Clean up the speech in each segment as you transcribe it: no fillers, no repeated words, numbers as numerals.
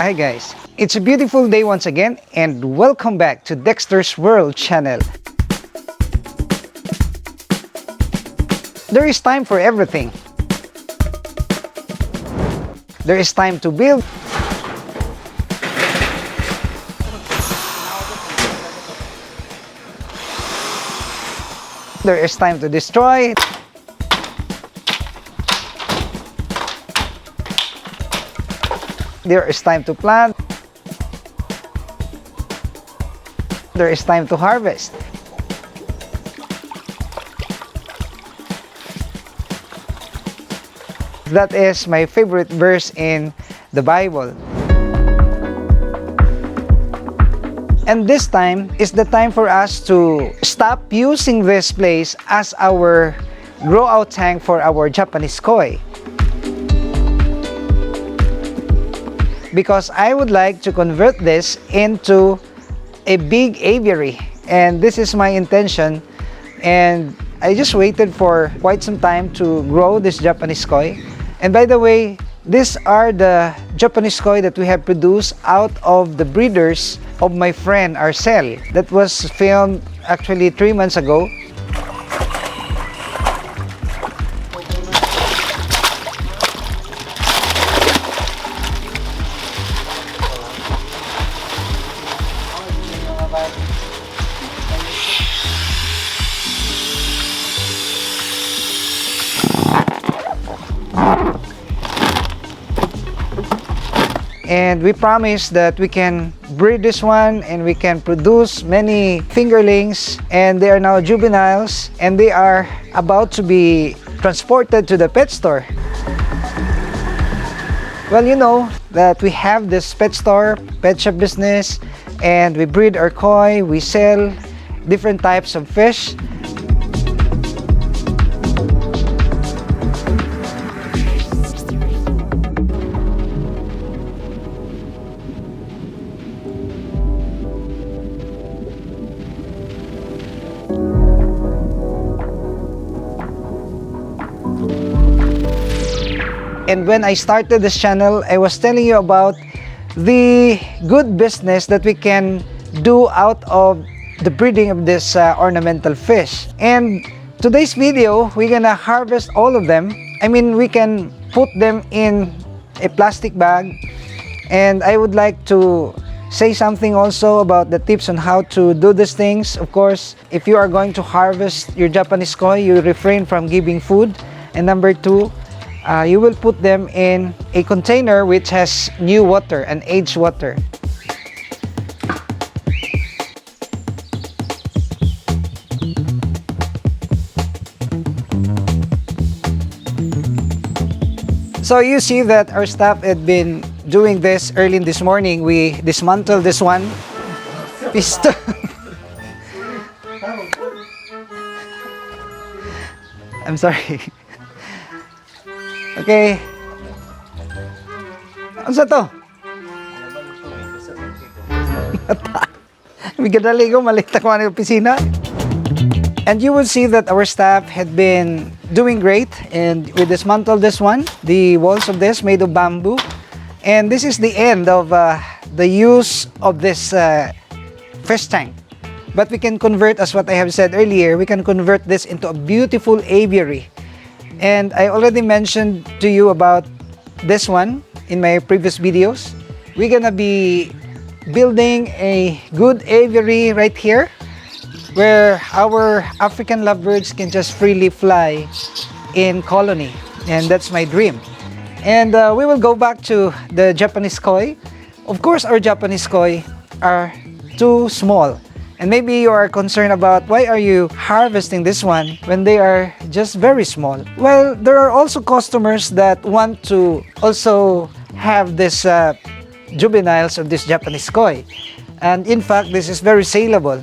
Hi guys, it's a beautiful day once again and welcome back to Dexter's World channel. There is time for everything. There is time to build. There is time to destroy. There is time to plant. There is time to harvest. That is my favorite verse in the Bible. And this time is the time for us to stop using this place as our grow out tank for our Japanese koi. Because I would like to convert this into a big aviary, and this is my intention. And I just waited for quite some time to grow this Japanese koi. And by the way, these are the Japanese koi that we have produced out of the breeders of my friend Arcel. That was filmed actually 3 months ago. And we promise that we can breed this one and we can produce many fingerlings, and they are now juveniles and they are about to be transported to the pet store. Well, you know that we have this pet store, pet shop business, and we breed our koi, we sell different types of fish. And when I started this channel, I was telling you about the good business that we can do out of the breeding of this ornamental fish. And today's video, we're gonna harvest all of them. I mean, we can put them in a plastic bag. And I would like to say something also about the tips on how to do these things. Of course, if you are going to harvest your Japanese koi, you refrain from giving food. And number two, you will put them in a container which has new water and aged water. So you see that our staff had been doing this early in this morning. We dismantled this one piston. I'm sorry. Okay. Ano sa to? Bigadali ko, maliit ako ang opisina. And you will see that our staff had been doing great, and we dismantled this one, the walls of this made of bamboo. And this is the end of the use of this fish tank. But we can convert, as what I have said earlier, we can convert this into a beautiful aviary. And I already mentioned to you about this one in my previous videos. We're gonna be building a good aviary right here where our African lovebirds can just freely fly in colony. And that's my dream. And we will go back to the Japanese koi. Of course, our Japanese koi are too small. And maybe you are concerned about why are you harvesting this one when they are just very small. Well, there are also customers that want to also have this juveniles of this Japanese koi. And in fact, this is very saleable.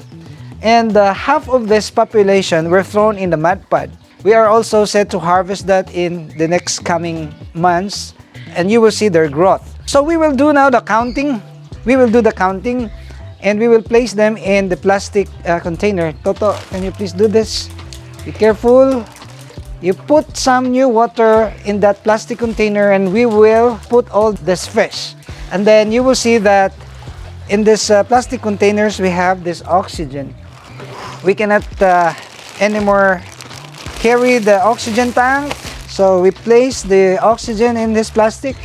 And half of this population were thrown in the mud pod. We are also set to harvest that in the next coming months, and you will see their growth. So we will do now the counting. We will do the counting. And we will place them in the plastic container. Toto, can you please do this? Be careful. You put some new water in that plastic container and we will put all this fish. And then you will see that in this plastic containers, we have this oxygen. We cannot anymore carry the oxygen tank, so we place the oxygen in this plastic,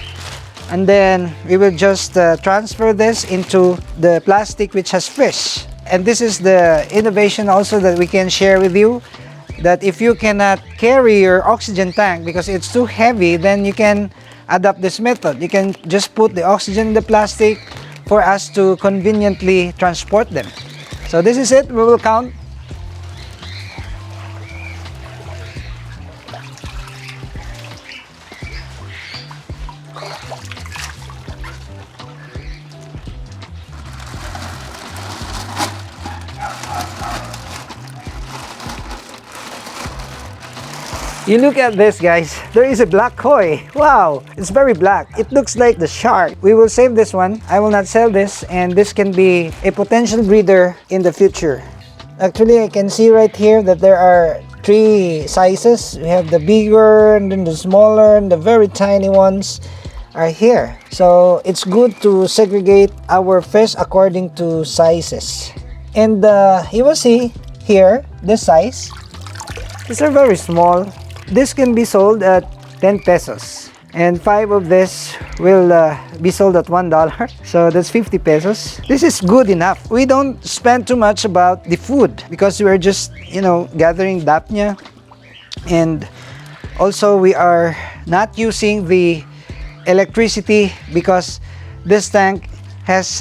and then we will just transfer this into the plastic which has fish. And this is the innovation also that we can share with you, that if you cannot carry your oxygen tank because it's too heavy, then you can adopt this method. You can just put the oxygen in the plastic for us to conveniently transport them. So this is it. We will count. You look at this, guys. There is a black koi. Wow, it's very black. It looks like the shark. We will save this one. I will not sell this, and this can be a potential breeder in the future. Actually, I can see right here that there are 3 sizes. We have the bigger, and then the smaller, and the very tiny ones are here. So it's good to segregate our fish according to sizes. And you will see here the size. These are very small. This can be sold at 10 pesos, and 5 of this will be sold at $1, so that's 50 pesos. This is good enough. We don't spend too much about the food because we're just, gathering dapnya, and also we are not using the electricity because this tank has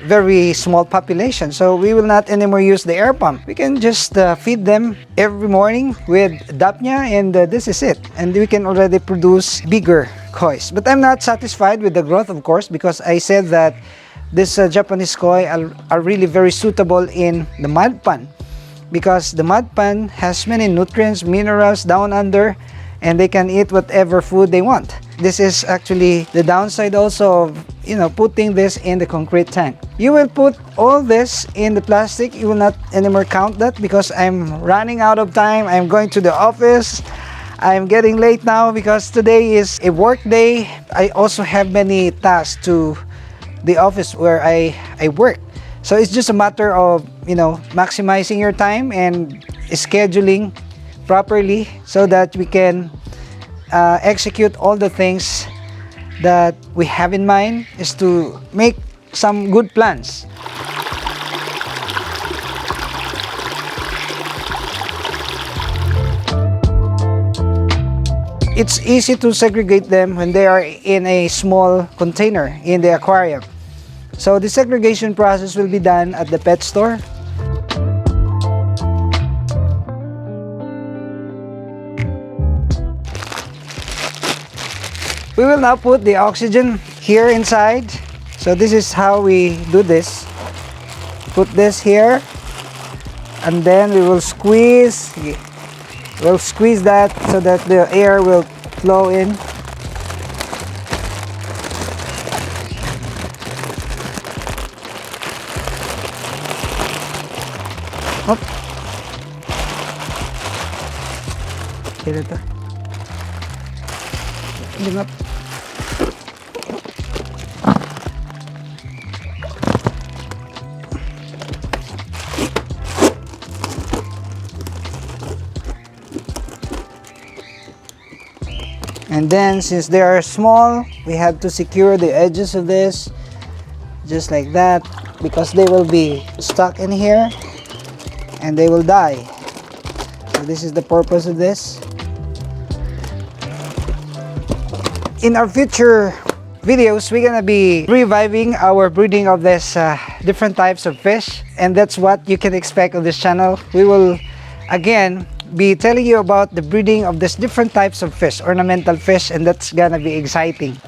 very small population, so we will not anymore use the air pump. We can just feed them every morning with dapnya, and this is it, and we can already produce bigger kois. But I'm not satisfied with the growth, of course, because I said that this Japanese koi are really very suitable in the mud pan, because the mud pan has many nutrients, minerals down under, and they can eat whatever food they want. This is actually the downside also of putting this in the concrete tank. You will put all this in the plastic. You will not anymore count that because I'm running out of time. I'm going to the office. I'm getting late now because today is a work day. I also have many tasks to the office where I work. So it's just a matter of maximizing your time and scheduling properly so that we can execute all the things that we have in mind, is to make some good plans. It's easy to segregate them when they are in a small container in the aquarium. So the segregation process will be done at the pet store. We will now put the oxygen here inside. So this is how we do this. Put this here, and then we will squeeze. We'll squeeze that so that the air will flow in. Hop. Get it. Bring up. And then, since they are small, we have to secure the edges of this just like that, because they will be stuck in here and they will die. So this is the purpose of this. In our future videos, we're gonna be reviving our breeding of this different types of fish, and that's what you can expect on this channel. We will again be telling you about the breeding of these different types of fish, ornamental fish, and that's gonna be exciting.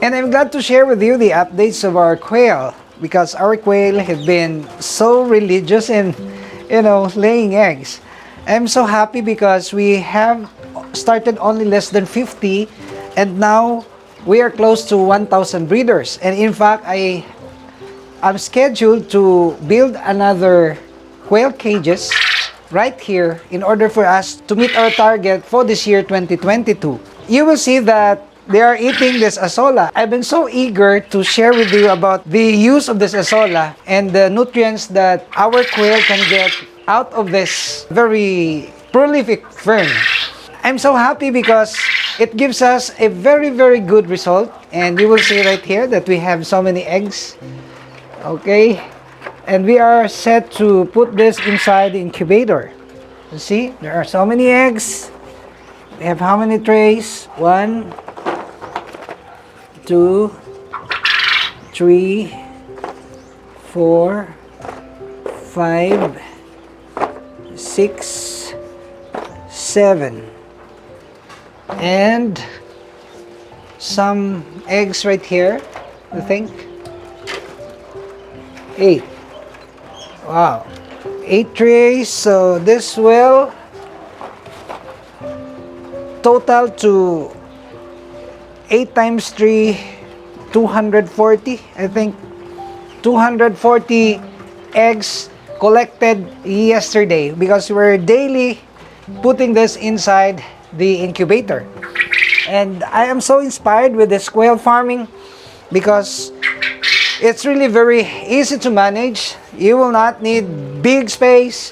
And I'm glad to share with you the updates of our quail, because our quail have been so religious in, laying eggs. I'm so happy because we have started only less than 50, and now we are close to 1,000 breeders. And in fact, I'm scheduled to build another quail cages right here in order for us to meet our target for this year 2022. You will see that they are eating this azolla. I've been so eager to share with you about the use of this azolla and the nutrients that our quail can get out of this very prolific fern. I'm so happy because it gives us a very, very good result. And you will see right here that we have so many eggs. Okay. And we are set to put this inside the incubator. You see, there are so many eggs. We have how many trays? 1, 2, 3, 4, 5, 6, 7. And some eggs right here, I think. 8. Wow. 8 trays. So this will total to 8 times 3, 240, I think. 240 eggs collected yesterday because we're daily putting this inside the incubator. And I am so inspired with this quail farming because it's really very easy to manage. You will not need big space,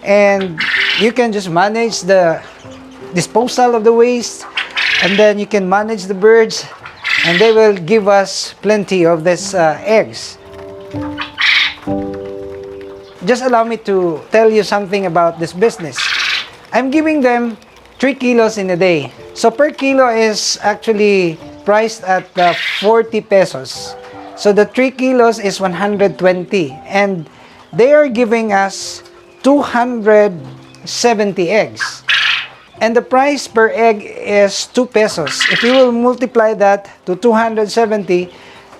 and you can just manage the disposal of the waste, and then you can manage the birds, and they will give us plenty of this eggs. Just allow me to tell you something about this business. I'm giving them 3 kilos in a day. So per kilo is actually priced at 40 pesos. So the 3 kilos is 120, and they are giving us 270 eggs. And the price per egg is 2 pesos. If you will multiply that to 270,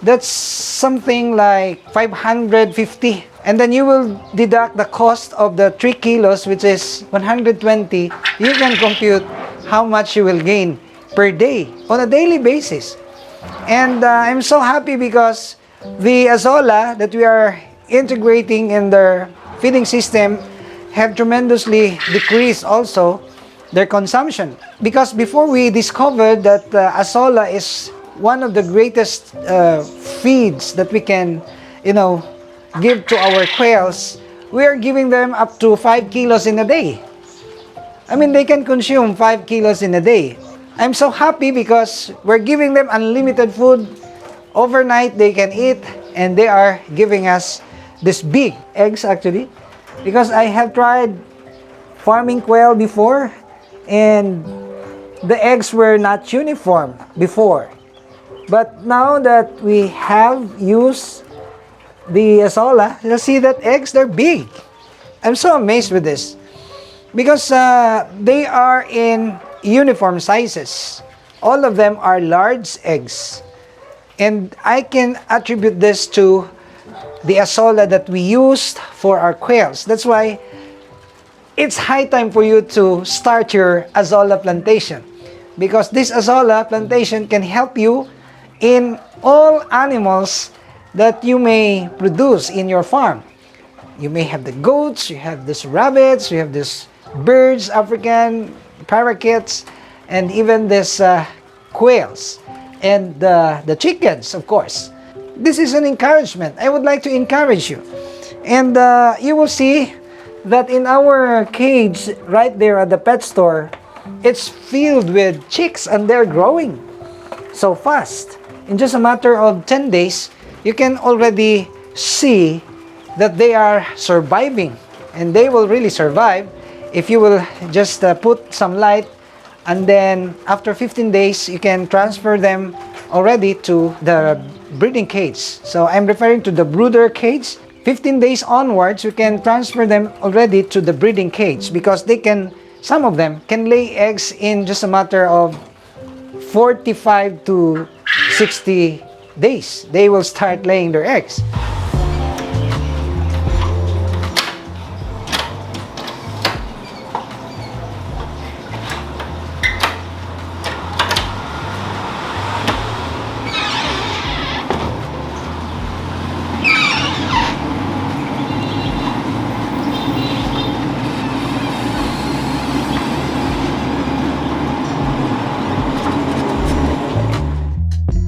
that's something like 550. And then you will deduct the cost of the 3 kilos, which is 120. You can compute how much you will gain per day on a daily basis. And I'm so happy because the azolla that we are integrating in their feeding system have tremendously decreased also their consumption. Because before we discovered that azolla is one of the greatest feeds that we can, give to our quails, we are giving them up to 5 kilos in a day. I mean, they can consume 5 kilos in a day. I'm so happy because we're giving them unlimited food. Overnight, they can eat, and they are giving us this big eggs actually. Because I have tried farming quail before, and the eggs were not uniform before. But now that we have used the azolla, you'll see that eggs, they're big. I'm so amazed with this. Because they are in uniform sizes. All of them are large eggs. And I can attribute this to the azolla that we used for our quails. That's why it's high time for you to start your azolla plantation. Because this azolla plantation can help you in all animals that you may produce in your farm. You may have the goats, you have this rabbits, you have this birds, African parakeets, and even this quails, and the chickens, of course. This is an encouragement. I would like to encourage you. And you will see that in our cage right there at the pet store, it's filled with chicks, and they're growing so fast. In just a matter of 10 days, you can already see that they are surviving, and they will really survive if you will just put some light, and then after 15 days you can transfer them already to the breeding cage. So I'm referring to the brooder cage. 15 days onwards, you can transfer them already to the breeding cage, because some of them can lay eggs in just a matter of 45 to 60 days, they will start laying their eggs.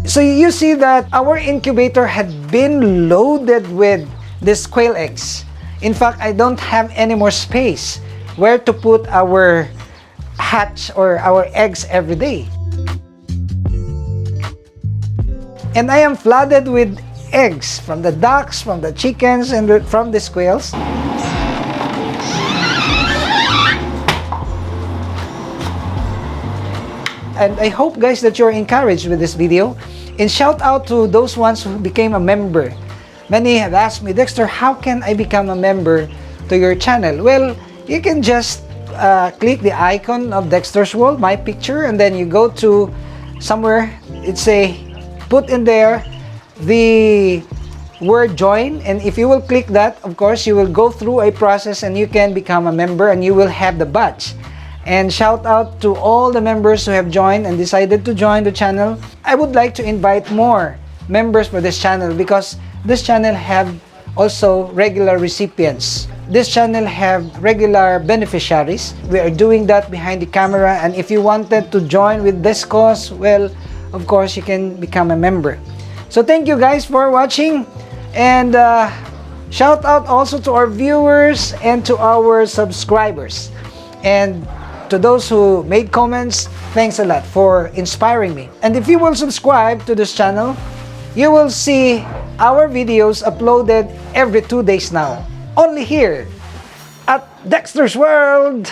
So you see that our incubator had been loaded with these quail eggs. In fact, I don't have any more space where to put our hatch or our eggs every day. And I am flooded with eggs from the ducks, from the chickens, and from the quails. And I hope, guys, that you're encouraged with this video. And shout out to those ones who became a member. Many have asked me, Dexter, how can I become a member to your channel? Well, you can just click the icon of Dexter's World, my picture, and then you go to somewhere, it's a put in there the word join, and if you will click that, of course, you will go through a process and you can become a member and you will have the badge. And shout out to all the members who have joined and decided to join the channel. I would like to invite more members for this channel because this channel have also regular recipients. This channel have regular beneficiaries. We are doing that behind the camera, and if you wanted to join with this cause, well, of course, you can become a member. So thank you guys for watching, and shout out also to our viewers and to our subscribers. And to those who made comments, thanks a lot for inspiring me. And if you will subscribe to this channel, you will see our videos uploaded every 2 days now. Only here at Dexter's World.